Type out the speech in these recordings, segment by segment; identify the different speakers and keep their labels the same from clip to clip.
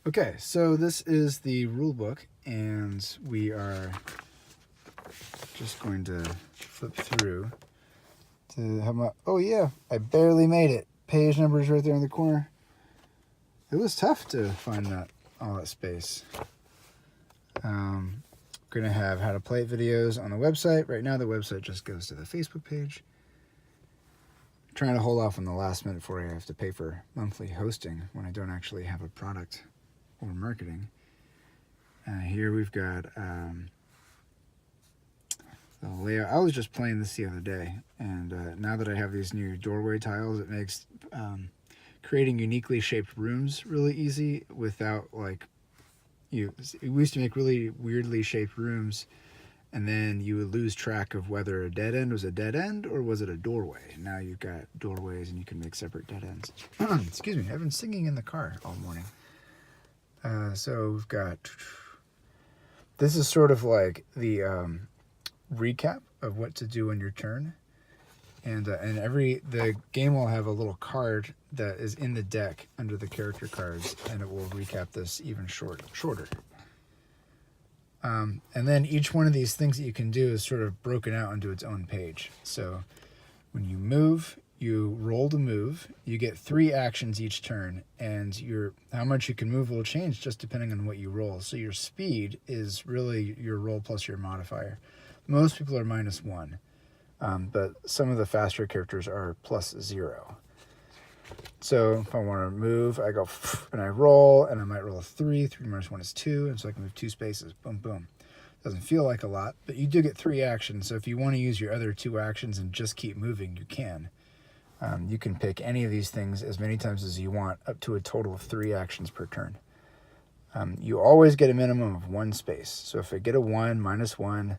Speaker 1: Okay, so this is the rule book, and we are just going to flip through to have my. Oh yeah, I barely made it. Page number is right there in the corner. It was tough to find all that space. Going to have how to play it videos on the website. Right now, the website just goes to the Facebook page. Trying to hold off on the last minute before I have to pay for monthly hosting when I don't actually have a product or marketing. Here we've got the layout. I was just playing this the other day, and now that I have these new doorway tiles, it makes creating uniquely shaped rooms really easy without we used to make really weirdly shaped rooms, and then you would lose track of whether a dead end was a dead end or was it a doorway. Now you've got doorways and you can make separate dead ends. Excuse me, I've been singing in the car all morning. So we've got, this is sort of like the recap of what to do on your turn. And the game will have a little card that is in the deck under the character cards, and it will recap this even shorter. And then each one of these things that you can do is sort of broken out into its own page. So when you move, you roll to move. You get 3 actions each turn, and how much you can move will change just depending on what you roll. So your speed is really your roll plus your modifier. Most people are -1. But some of the faster characters are +0. So if I want to move, I go and I roll, and I might roll a 3. 3 minus 1 is 2, and so I can move 2 spaces. Boom, boom. Doesn't feel like a lot, but you do get 3 actions. So if you want to use your other 2 actions and just keep moving, you can. You can pick any of these things as many times as you want, up to a total of 3 actions per turn. You always get a minimum of 1 space. So if I get a 1, -1,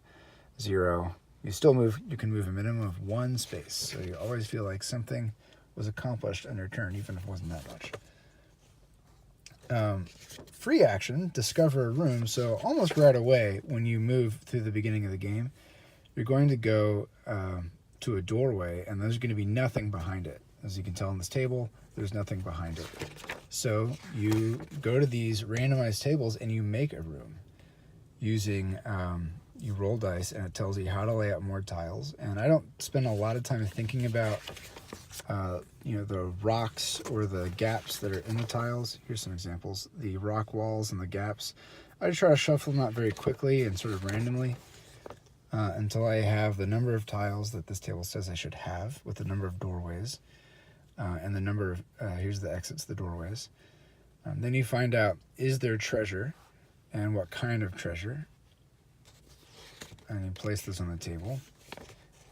Speaker 1: 0, you still move. You can move a minimum of 1 space. So you always feel like something was accomplished on your turn, even if it wasn't that much. Free action, discover a room. So almost right away, when you move through the beginning of the game, you're going to go to a doorway, and there's going to be nothing behind it. As you can tell on this table, there's nothing behind it. So you go to these randomized tables and you make a room using... you roll dice, and it tells you how to lay out more tiles. And I don't spend a lot of time thinking about, the rocks or the gaps that are in the tiles. Here's some examples. The rock walls and the gaps. I try to shuffle them out very quickly and sort of randomly until I have the number of tiles that this table says I should have with the number of doorways and the number of, here's the exits, the doorways. Then you find out, is there treasure and what kind of treasure? And you place this on the table.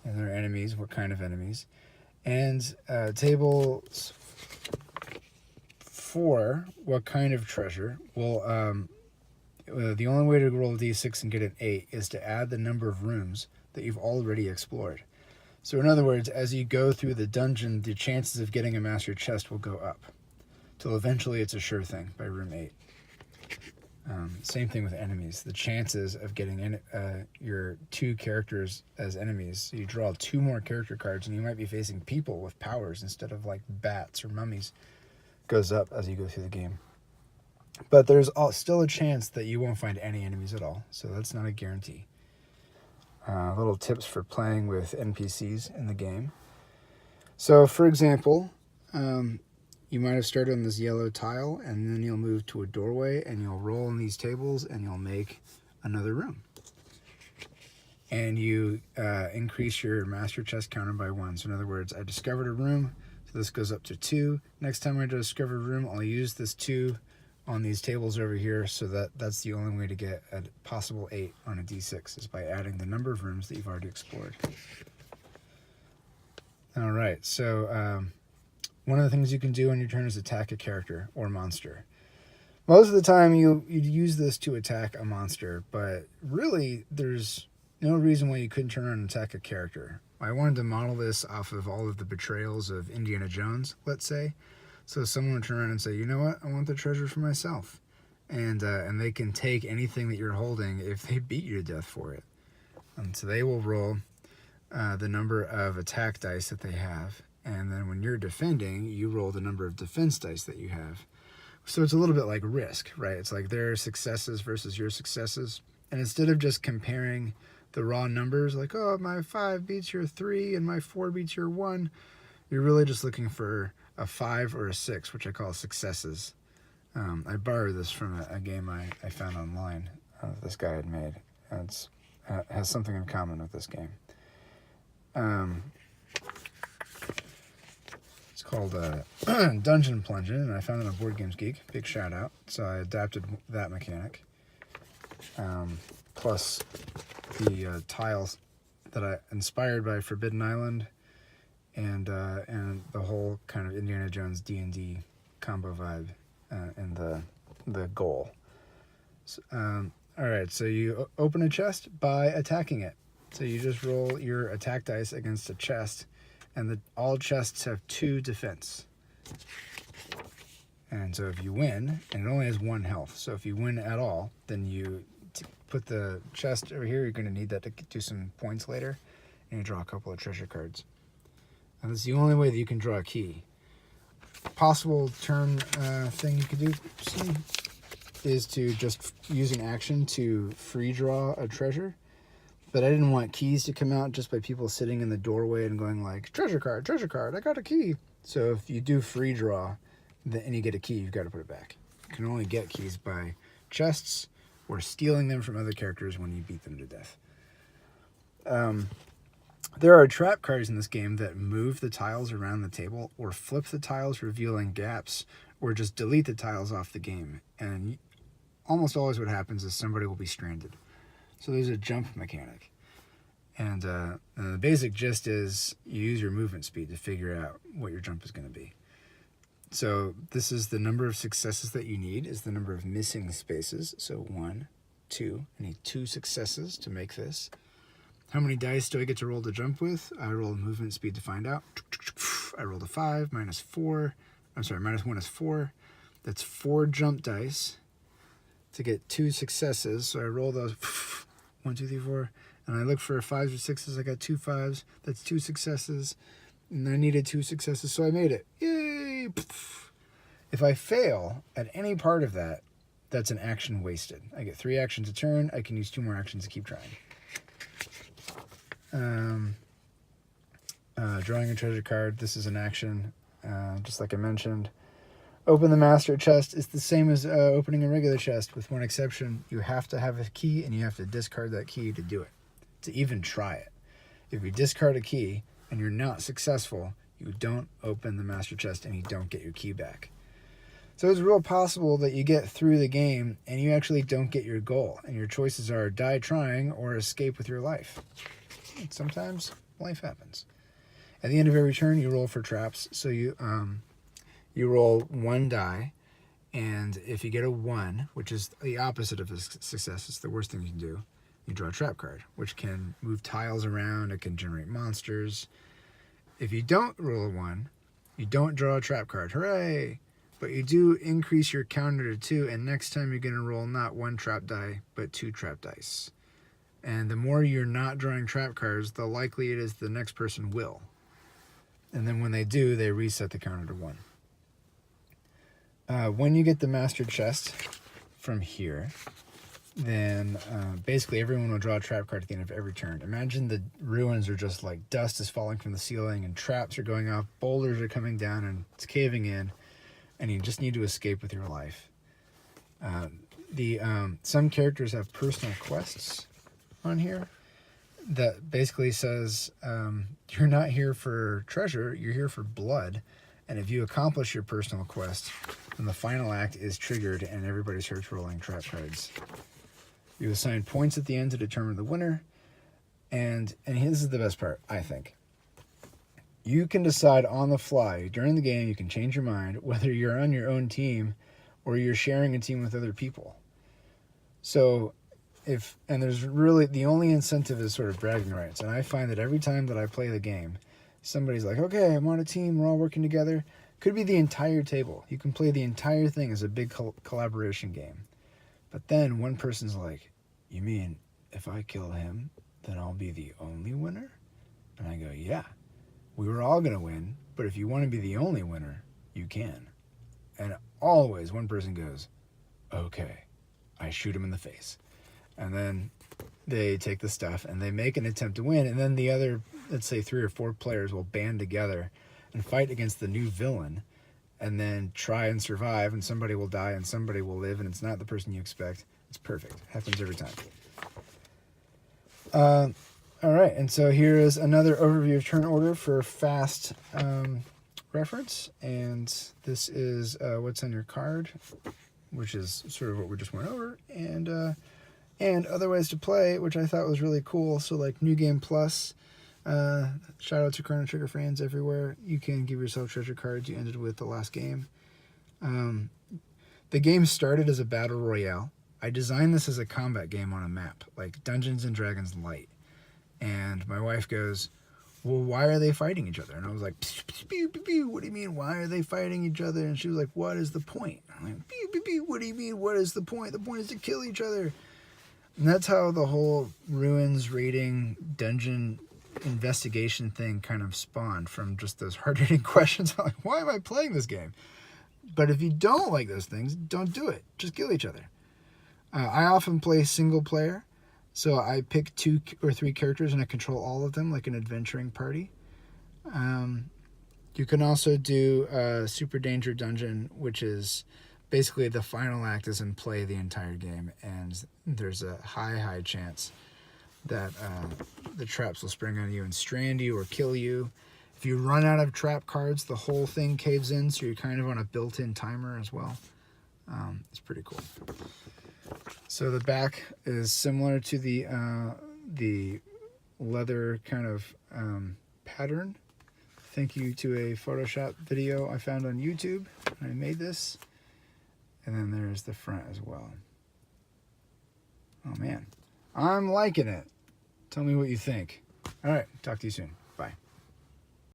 Speaker 1: And there are enemies. What kind of enemies? And tables 4, what kind of treasure? Well, the only way to roll a d6 and get an 8 is to add the number of rooms that you've already explored. So in other words, as you go through the dungeon, the chances of getting a master chest will go up, till eventually it's a sure thing by room 8. Same thing with enemies. The chances of getting your 2 characters as enemies, so you draw 2 more character cards, and you might be facing people with powers instead of like bats or mummies, goes up as you go through the game. But there's still a chance that you won't find any enemies at all, so that's not a guarantee. Little tips for playing with NPCs in the game. So, for example, you might have started on this yellow tile, and then you'll move to a doorway, and you'll roll on these tables, and you'll make another room. And you increase your master chest counter by 1. So in other words, I discovered a room, so this goes up to 2. Next time I discover a room, I'll use this 2 on these tables over here, so that's the only way to get a possible 8 on a d6, is by adding the number of rooms that you've already explored. All right, so... one of the things you can do on your turn is attack a character or monster. Most of the time you'd use this to attack a monster, but really there's no reason why you couldn't turn around and attack a character. I wanted to model this off of all of the betrayals of Indiana Jones, let's say. So someone would turn around and say, you know what, I want the treasure for myself. And they can take anything that you're holding if they beat you to death for it. So they will roll the number of attack dice that they have. And then when you're defending, you roll the number of defense dice that you have. So it's a little bit like Risk, right? It's like their successes versus your successes. And instead of just comparing the raw numbers, like, oh, my 5 beats your 3 and my 4 beats your 1, you're really just looking for a 5 or a 6, which I call successes. I borrowed this from a game I found online this guy had made. It has something in common with this game. It's called Dungeon Plunging, and I found it on Board Games Geek. Big shout out. So I adapted that mechanic. Plus the tiles that I inspired by Forbidden Island and the whole kind of Indiana Jones D&D combo vibe in the goal. So, all right, so you open a chest by attacking it. So you just roll your attack dice against a chest, and all chests have 2 defense. And so if you win, and it only has 1 health, so if you win at all, then you put the chest over here. You're going to need that to do some points later, and you draw a couple of treasure cards. And that's the only way that you can draw a key. Possible turn thing you could do is to just use an action to free draw a treasure. But I didn't want keys to come out just by people sitting in the doorway and going like, treasure card, I got a key. So if you do free draw and you get a key, you've got to put it back. You can only get keys by chests or stealing them from other characters when you beat them to death. There are trap cards in this game that move the tiles around the table or flip the tiles, revealing gaps, or just delete the tiles off the game. And almost always what happens is somebody will be stranded. So there's a jump mechanic. And the basic gist is you use your movement speed to figure out what your jump is going to be. So this is the number of successes that you need, is the number of missing spaces. So 1, 2, I need 2 successes to make this. How many dice do I get to roll to jump with? I roll movement speed to find out. I rolled a 5, minus 4. I'm sorry, minus 1 is 4. That's 4 jump dice to get 2 successes. So I roll those 1, 2, 3, 4. And I look for 5s or 6s. I got 2 5s. That's 2 successes. And I needed 2 successes, so I made it. Yay! If I fail at any part of that, that's an action wasted. I get 3 actions a turn. I can use 2 more actions to keep trying. Drawing a treasure card. This is an action, just like I mentioned. Open the master chest. It's the same as opening a regular chest, with one exception. You have to have a key, and you have to discard that key to do it, to even try it. If you discard a key and you're not successful, you don't open the master chest and you don't get your key back. So it's real possible that you get through the game and you actually don't get your goal, and your choices are die trying or escape with your life. And sometimes life happens. At the end of every turn, you roll for traps. So you roll 1 die, and if you get a 1, which is the opposite of a success, it's the worst thing you can do, you draw a trap card, which can move tiles around. It can generate monsters. If you don't roll a 1, you don't draw a trap card. Hooray! But you do increase your counter to 2, and next time you're going to roll not 1 trap die, but 2 trap dice. And the more you're not drawing trap cards, the likely it is the next person will. And then when they do, they reset the counter to 1. When you get the master chest from here, then basically everyone will draw a trap card at the end of every turn. Imagine the ruins are just like dust is falling from the ceiling and traps are going off, boulders are coming down and it's caving in, and you just need to escape with your life. Some characters have personal quests on here that basically says you're not here for treasure, you're here for blood. And if you accomplish your personal quest, then the final act is triggered and everybody starts rolling trap cards. You assign points at the end to determine the winner. And this is the best part, I think. You can decide on the fly during the game, you can change your mind whether you're on your own team or you're sharing a team with other people. So there's really, the only incentive is sort of bragging rights. And I find that every time that I play the game, somebody's like, okay, I'm on a team, we're all working together. Could be the entire table. You can play the entire thing as a big collaboration game. But then one person's like, you mean if I kill him, then I'll be the only winner? And I go, yeah, we were all going to win, but if you want to be the only winner, you can. And always one person goes, okay, I shoot him in the face. And then they take the stuff and they make an attempt to win. And then the other, let's say 3 or 4 players will band together and fight against the new villain and then try and survive. And somebody will die and somebody will live. And it's not the person you expect. It's perfect. Happens every time. All right. And so here is another overview of turn order for fast reference. And this is what's on your card, which is sort of what we just went over. And other ways to play, which I thought was really cool. So like New Game Plus, shout out to Chrono Trigger fans everywhere. You can give yourself treasure cards. You ended with the last game. The game started as a battle royale. I designed this as a combat game on a map, like Dungeons and Dragons Light. And my wife goes, well, why are they fighting each other? And I was like, pew, pew, pew, what do you mean, why are they fighting each other? And she was like, what is the point? I'm like, pew, pew, pew, what do you mean, what is the point? The point is to kill each other. And that's how the whole ruins raiding dungeon investigation thing kind of spawned, from just those hard-hitting questions. I'm like, why am I playing this game? But if you don't like those things, don't do it. Just kill each other. I often play single player, so I pick 2 or 3 characters and I control all of them like an adventuring party. You can also do Super Danger Dungeon, which is basically the final act is in play the entire game, and there's a high chance that the traps will spring on you and strand you or kill you. If you run out of trap cards, the whole thing caves in, so you're kind of on a built-in timer as well. It's pretty cool. So the back is similar to the leather kind of pattern. Thank you to a Photoshop video I found on YouTube. I made this. And then there's the front as well. Oh man, I'm liking it. Tell me what you think. All right, talk to you soon. Bye.